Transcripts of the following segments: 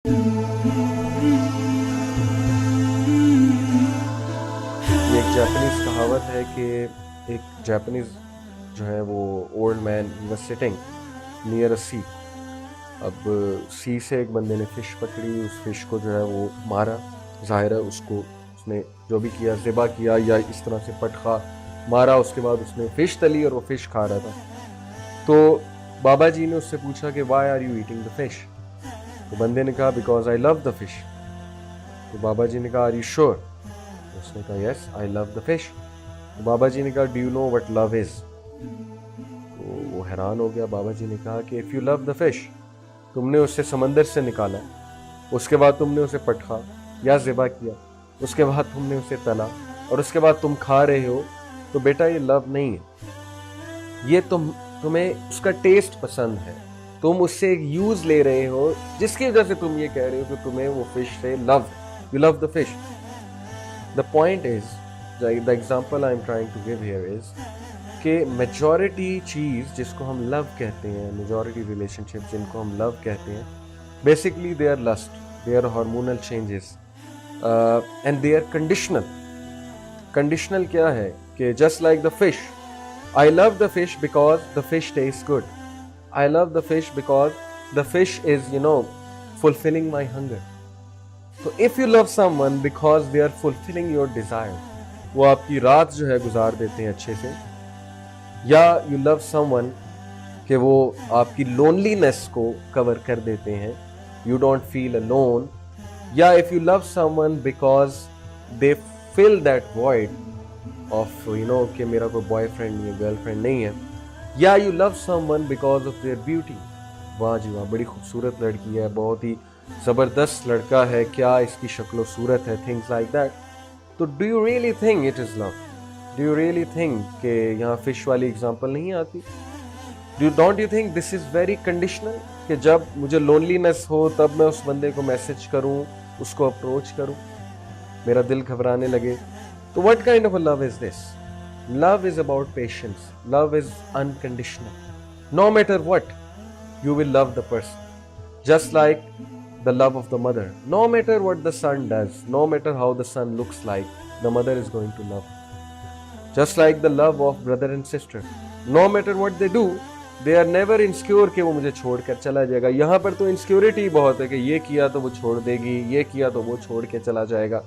ये एक जापानीज़ कहावत है कि एक जापानीज़ जो है वो old man was sitting near a sea. अब सी से एक बंदे ने फ़िश पकड़ी, उस फ़िश को जो है वो मारा। ज़ाहिर है उसको उसने जो भी किया, ज़िबा किया या इस तरह से पटखा मारा, उसके बाद उसने फ़िश तली और वो फ़िश खा रहा था। तो बाबा जी ने उससे पूछा कि why are you eating the fish? तो बंदे ने कहा because I love the fish. तो बाबा जी ने कहा आर यू श्योर? तो उसने कहा yes I love the fish. तो बाबा जी ने कहा do you know what love is? तो वो हैरान हो गया। बाबा जी ने कहा कि if you love the fish, तुमने उसे समंदर से निकाला, उसके बाद तुमने उसे पटका या ज़िबा किया, उसके बाद तुमने उसे तला और उसके बाद तुम खा रहे हो, तो बेटा ये लव नहीं है। ये तुम्हें उसका टेस्ट पसंद है, तुम उससे एक यूज़ ले रहे हो जिसकी वजह से तुम ये कह रहे हो कि तुम्हें वो फ़िश से love, you love the fish. The point is, the example I am trying to give here is कि मेजॉरिटी चीज़ जिसको हम लव कहते हैं, मेजॉरिटी रिलेशनशिप जिनको हम लव कहते हैं, basically they are lust, they are hormonal changes and they are conditional. Conditional क्या है कि just like the fish, I love the fish because the fish taste good, I love the fish because the fish is fulfilling my hunger. तो if you love someone because they are fulfilling your desire, वो आपकी रात जो है गुजार देते हैं अच्छे से, या यू लव समवन कि वो आपकी लोनलीनेस को कवर कर देते हैं, यू डोंट फील अलोन, या if you love someone because they fill that void of कि मेरा कोई बॉयफ्रेंड नहीं है, गर्लफ्रेंड नहीं है, या you love someone because of their beauty, वाह जी वाह बड़ी खूबसूरत लड़की है, बहुत ही ज़बरदस्त लड़का है, क्या इसकी शक्लो सूरत है, थिंग्स लाइक दैट। तो do you really think it is love? Do you really think कि यहाँ फिश वाली एग्जांपल नहीं आती? Don't you think this is very conditional कि जब मुझे लोनलीनेस हो तब मैं उस बंदे को मैसेज करूँ, उसको अप्रोच करूँ, मेरा दिल घबराने लगे? तो what kind of a love is this? Love is about patience, love is unconditional. No matter what, you will love the person. Just like the love of the mother. No matter what the son does, no matter how the son looks like, the mother is going to love. Just like the love of brother and sister. No matter what they do, they are never insecure कि वो मुझे छोड़कर चला जाएगा। यहाँ पर तो insecurity बहुत है कि ये किया तो वो छोड़ देगी, ये किया तो वो छोड़ के चला जाएगा।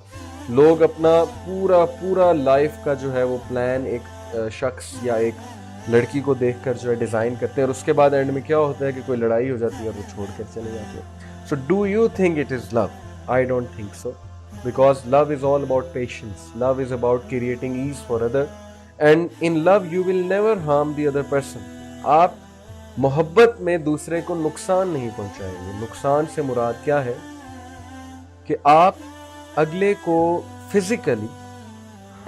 लोग अपना पूरा पूरा लाइफ का जो है वो प्लान एक शख्स या एक लड़की को देखकर जो है डिज़ाइन करते हैं, और उसके बाद एंड में क्या होता है कि कोई लड़ाई हो जाती है और वो छोड़ कर चले जाते हैं। So do you think it is love? I don't think so, because love is all about patience, love is about creating ease for other, and in love you will never harm the other person. आप मोहब्बत में दूसरे को नुकसान नहीं पहुंचाएंगे। नुकसान से मुराद क्या है कि आप अगले को फिजिकली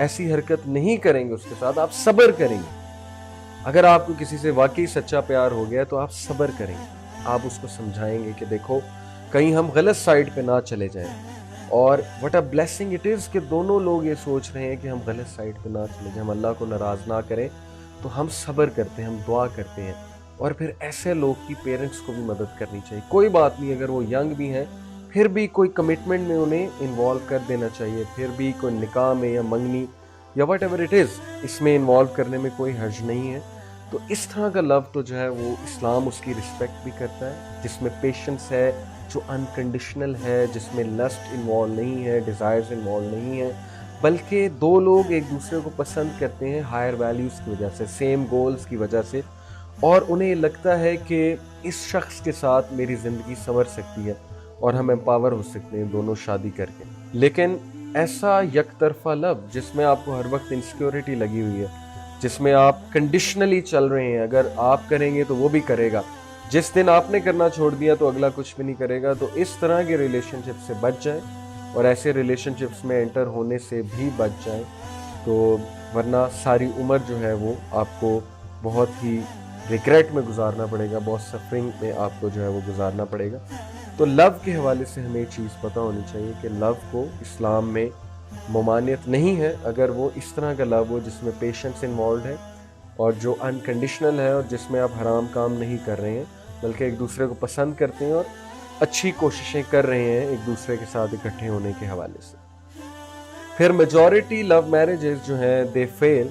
ऐसी हरकत नहीं करेंगे उसके साथ, आप सब्र करेंगे। अगर आपको किसी से वाकई सच्चा प्यार हो गया तो आप सब्र करेंगे, आप उसको समझाएंगे कि देखो कहीं हम गलत साइड पे ना चले जाएं। और what a blessing it is कि दोनों लोग ये सोच रहे हैं कि हम गलत साइड पे ना चले जाएं, हम अल्लाह को नाराज़ ना करें, तो हम सब्र करते हैं, हम दुआ करते हैं। और फिर ऐसे लोग की पेरेंट्स को भी मदद करनी चाहिए। कोई बात नहीं अगर वो यंग भी हैं, फिर भी कोई कमिटमेंट में उन्हें इन्वॉल्व कर देना चाहिए, फिर भी कोई निकाह में या मंगनी या वट एवर इट इज़, इसमें इन्वॉल्व करने में कोई हर्ज नहीं है। तो इस तरह का लव तो जो है वो इस्लाम उसकी रिस्पेक्ट भी करता है, जिसमें पेशेंस है, जो अनकंडीशनल है, जिसमें लस्ट इन्वॉल्व नहीं है, डिज़ायर्स इन्वॉल्व नहीं है, बल्कि दो लोग एक दूसरे को पसंद करते हैं हायर वैल्यूज़ की वजह से, सेम गोल्स की वजह से, और उन्हें लगता है कि इस शख्स के साथ मेरी ज़िंदगी संवर सकती है और हम एम्पावर हो सकते हैं दोनों शादी करके। लेकिन ऐसा एक तरफा लव जिसमें आपको हर वक्त इनसिक्योरिटी लगी हुई है, जिसमें आप कंडीशनली चल रहे हैं, अगर आप करेंगे तो वो भी करेगा, जिस दिन आपने करना छोड़ दिया तो अगला कुछ भी नहीं करेगा, तो इस तरह के रिलेशनशिप से बच जाए और ऐसे रिलेशनशिप्स में एंटर होने से भी बच जाए। तो वरना सारी उम्र जो है वो आपको बहुत ही रिग्रेट में गुजारना पड़ेगा, बहुत सफरिंग में आपको जो है वो गुजारना पड़ेगा। तो लव के हवाले से हमें एक चीज़ पता होनी चाहिए कि लव को इस्लाम में ममानियत नहीं है अगर वो इस तरह का लव हो जिसमें पेशेंस इन्वॉल्व है और जो अनकंडीशनल है और जिसमें आप हराम काम नहीं कर रहे हैं, बल्कि एक दूसरे को पसंद करते हैं और अच्छी कोशिशें कर रहे हैं एक दूसरे के साथ इकट्ठे होने के हवाले से। फिर मेजॉरिटी लव मैरिजेस जो हैं they fail,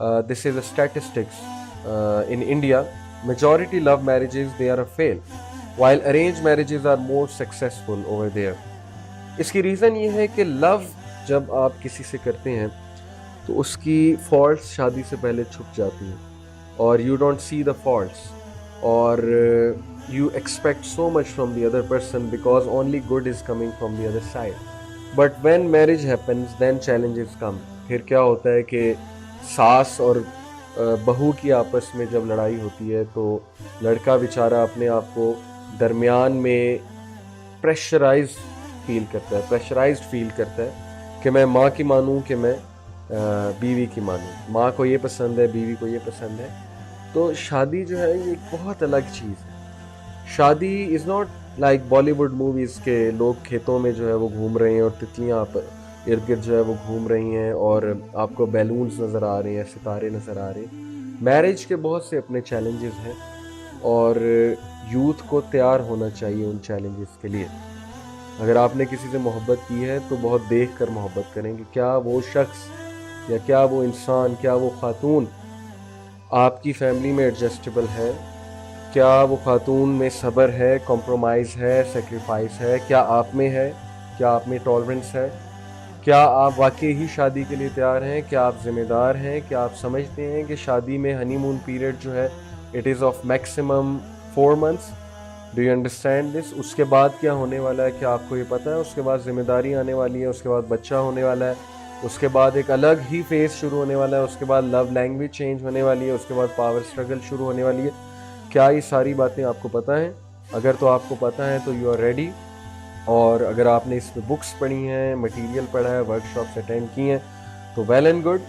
this is a statistics in India, majority love marriages they are a fail while arranged marriages are more successful over there। इसकी रीज़न ये है कि लव जब आप किसी से करते हैं तो उसकी फॉल्ट्स शादी से पहले छुप जाती हैं और you don't see the faults, और you expect so much from the other person because only good is coming from the other side. But when marriage happens then challenges come. फिर क्या होता है कि सास और बहू की आपस में जब लड़ाई होती है तो लड़का बेचारा अपने आप को दरमियान में प्रेशराइज्ड फील करता है कि मैं माँ की मानूं कि मैं बीवी की मानूं। माँ को ये पसंद है, बीवी को ये पसंद है। तो शादी जो है ये एक बहुत अलग चीज़ है। शादी is not like Bollywood movies के लोग खेतों में जो है वो घूम रहे हैं और तितलियाँ आप इर्द गिर्द जो है वो घूम रही हैं और आपको बैलून्स नज़र आ रहे हैं, सितारे नज़र आ रहे हैं। मैरिज के बहुत से अपने चैलेंजेस हैं और यूथ को तैयार होना चाहिए उन चैलेंजेस के लिए। अगर आपने किसी से मोहब्बत की है तो बहुत देख कर मोहब्बत करें कि क्या वो शख्स या क्या वो इंसान, क्या वो खातून आपकी फैमिली में एडजस्टेबल है, क्या वो खातून में सब्र है, कॉम्प्रोमाइज़ है, सेक्रीफाइस है, क्या आप में है, क्या आप में टॉलरेंस है, क्या आप वाकई ही शादी के लिए तैयार हैं, क्या आप ज़िम्मेदार हैं, क्या आप समझते हैं कि शादी में हनीमून पीरियड जो है it is of maximum 4 months। Do you understand this? उसके बाद क्या होने वाला है, क्या आपको ये पता है? उसके बाद ज़िम्मेदारी आने वाली है, उसके बाद बच्चा होने वाला है, उसके बाद एक अलग ही फेज़ शुरू होने वाला है, उसके बाद लव लैंग्वेज चेंज होने वाली है, उसके बाद पावर स्ट्रगल शुरू होने वाली है। क्या ये सारी बातें आपको पता हैं? अगर तो आपको पता है तो यू आर रेडी। और अगर आपने इस पर बुक्स पढ़ी हैं, मटेरियल पढ़ा है, वर्कशॉप्स अटेंड की हैं तो well and good,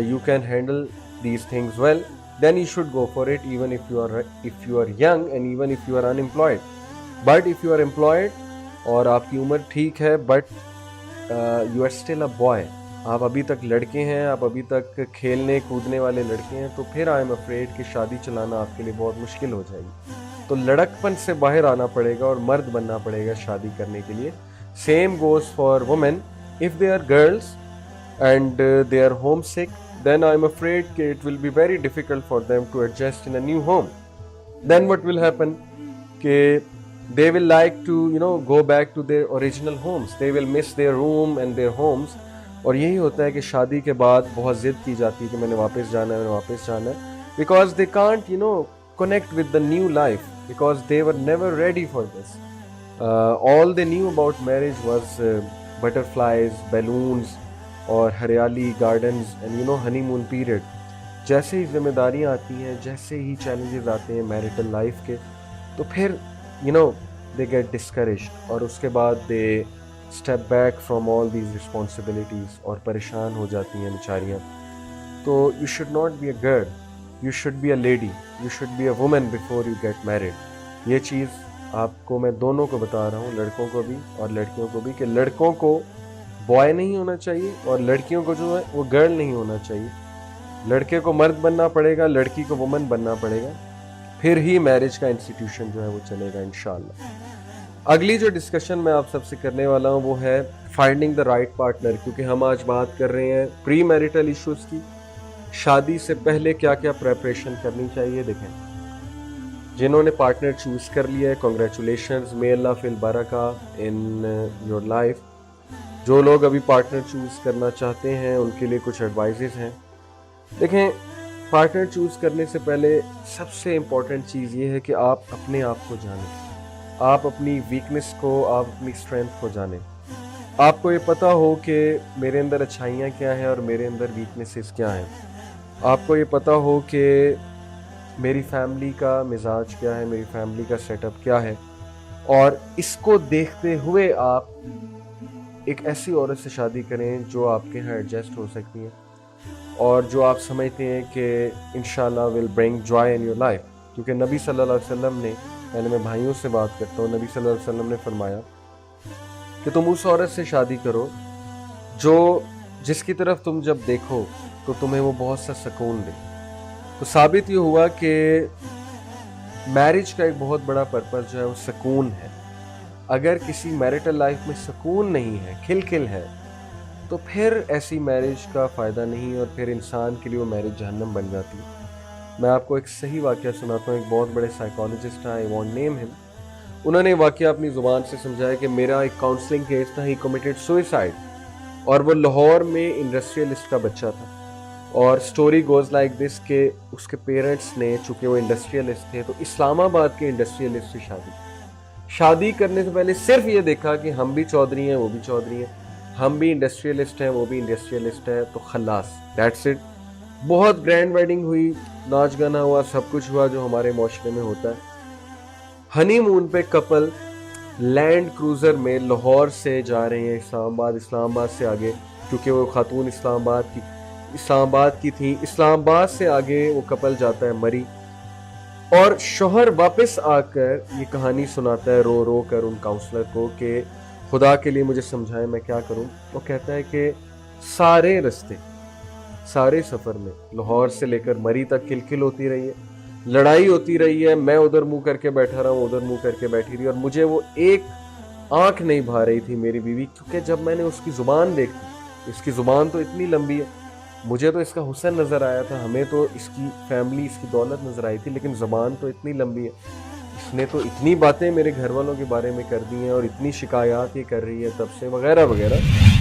you can handle these things well, then you should go for it even if you are young and even if you are unemployed। but if you are employed और आपकी उम्र ठीक है but you are still a boy, आप अभी तक लड़के हैं, आप अभी तक खेलने कूदने वाले लड़के हैं, तो फिर आई एम अफ्रेड कि शादी चलाना आपके लिए बहुत मुश्किल हो जाएगी। तो लड़कपन से बाहर आना पड़ेगा और मर्द बनना पड़ेगा शादी करने के लिए। Same goes for women, if they are girls and they are homesick, then I'm afraid it will be very difficult for them to adjust in a new home। Then what will happen कि they will like to go back to their original homes, they will miss their room and their homes। और यही होता है कि शादी के बाद बहुत ज़िद की जाती है कि मैंने वापस जाना है, मैंने वापस जाना है, because they can't connect with the new life because they were never ready for this। all they knew about marriage was butterflies, balloons और हरियाली, गार्डन्स एंड हनीमून पीरियड। जैसे ही जिम्मेदारियाँ आती हैं, जैसे ही चैलेंजेस आते हैं मैरिटल लाइफ के, तो फिर दे गेट डिस्करेज्ड और उसके बाद दे step back from all these responsibilities और परेशान हो जाती हैं बेचारियाँ। तो you should not be a girl, you should be a lady, you should be a women before you get married. ये चीज़ आपको मैं दोनों को बता रहा हूँ, लड़कों को भी और लड़कियों को भी, कि लड़कों को बॉय नहीं होना चाहिए और लड़कियों को जो है वो गर्ल नहीं होना चाहिए। लड़के को मर्द बनना पड़ेगा, लड़की को वुमन बनना पड़ेगा, फिर ही मैरिज का इंस्टीट्यूशन जो है वो चलेगा इंशाल्लाह। अगली जो डिस्कशन मैं आप सबसे करने वाला हूँ वो है फाइंडिंग द राइट पार्टनर, क्योंकि हम आज बात कर रहे हैं प्री मैरिटल इश्यूज़ की। शादी से पहले क्या क्या प्रेपरेशन करनी चाहिए। देखें, जिन्होंने पार्टनर चूज़ कर लिया है, कॉन्ग्रेचुलेशंस, मे अल्लाह फिल बरका इन योर लाइफ। जो लोग अभी पार्टनर चूज़ करना चाहते हैं उनके लिए कुछ एडवाइजेस हैं। देखें, पार्टनर चूज़ करने से पहले सबसे इम्पॉर्टेंट चीज़ ये है कि आप अपने आप को जानें, आप अपनी वीकनेस को, आप अपनी स्ट्रेंथ को जानें। आपको ये पता हो कि मेरे अंदर अच्छाइयाँ क्या हैं और मेरे अंदर वीकनेसेस क्या हैं। आपको ये पता हो कि मेरी फैमिली का मिजाज क्या है, मेरी फैमिली का सेटअप क्या है, और इसको देखते हुए आप एक ऐसी औरत से शादी करें जो आपके यहाँ एडजस्ट हो सकती है और जो आप समझते हैं कि इंशाल्लाह will bring joy in your life. क्योंकि नबी सल्लल्लाहु अलैहि वसल्लम ने, पहले मैं भाइयों से बात करता हूँ, नबी सल्लल्लाहु अलैहि वसल्लम ने फरमाया कि तुम उस औरत से शादी करो जिसकी तरफ तुम जब देखो तो तुम्हें वो बहुत सा सुकून दे। तो साबित ये हुआ कि मैरिज का एक बहुत बड़ा पर्पस जो है वो सुकून है। अगर किसी मैरिटल लाइफ में सुकून नहीं है, खिलखिल है, तो फिर ऐसी मैरिज का फ़ायदा नहीं, और फिर इंसान के लिए वो मैरिज जहन्नम बन जाती है। मैं आपको एक सही वाक़या सुनाता हूँ। एक बहुत बड़े साइकोलॉजिस्ट हैं, आई वॉन्ट नेम हिम। उन्होंने वाक़या अपनी ज़ुबान से समझाया कि मेरा एक काउंसलिंग केस था, ही कमिटेड सुइसाइड, और वो लाहौर में इंडस्ट्रियलिस्ट का बच्चा था। और स्टोरी गोज़ लाइक दिस के उसके पेरेंट्स ने, चूँकि वो इंडस्ट्रियलिस्ट थे, तो इस्लामाबाद के इंडस्ट्रियलिस्ट से शादी करने से पहले सिर्फ ये देखा कि हम भी चौधरी हैं, वो भी चौधरी हैं, हम भी इंडस्ट्रियलिस्ट हैं, वो भी इंडस्ट्रियलिस्ट है, तो खल्लास, दैट्स इट। बहुत ग्रैंड वेडिंग हुई, नाच गाना हुआ, सब कुछ हुआ जो हमारे माशरे में होता है। हनीमून पे कपल लैंड क्रूज़र में लाहौर से जा रहे हैं इस्लामाबाद, इस्लामाबाद से आगे, क्योंकि वो खातून इस्लामाबाद की थी। इस्लामाबाद से आगे वो कपल जाता है मरी, और शौहर वापस आकर ये कहानी सुनाता है रो रो कर उन काउंसलर को कि खुदा के लिए मुझे समझाएं मैं क्या करूं। वो कहता है कि सारे रास्ते, सारे सफ़र में लाहौर से लेकर मरी तक किलकिल होती रही है, लड़ाई होती रही है, मैं उधर मुंह करके बैठा रहा हूँ, उधर मुंह करके बैठी रही, और मुझे वो एक आंख नहीं भा रही थी मेरी बीवी, क्योंकि जब मैंने उसकी ज़ुबान देखी, इसकी ज़ुबान तो इतनी लंबी है, मुझे तो इसका हुस्न नज़र आया था, हमें तो इसकी फैमिली, इसकी दौलत नज़र आई थी, लेकिन ज़बान तो इतनी लंबी है, इसने तो इतनी बातें मेरे घर वालों के बारे में कर दी हैं, और इतनी शिकायत ये कर रही है तब से, वगैरह वगैरह।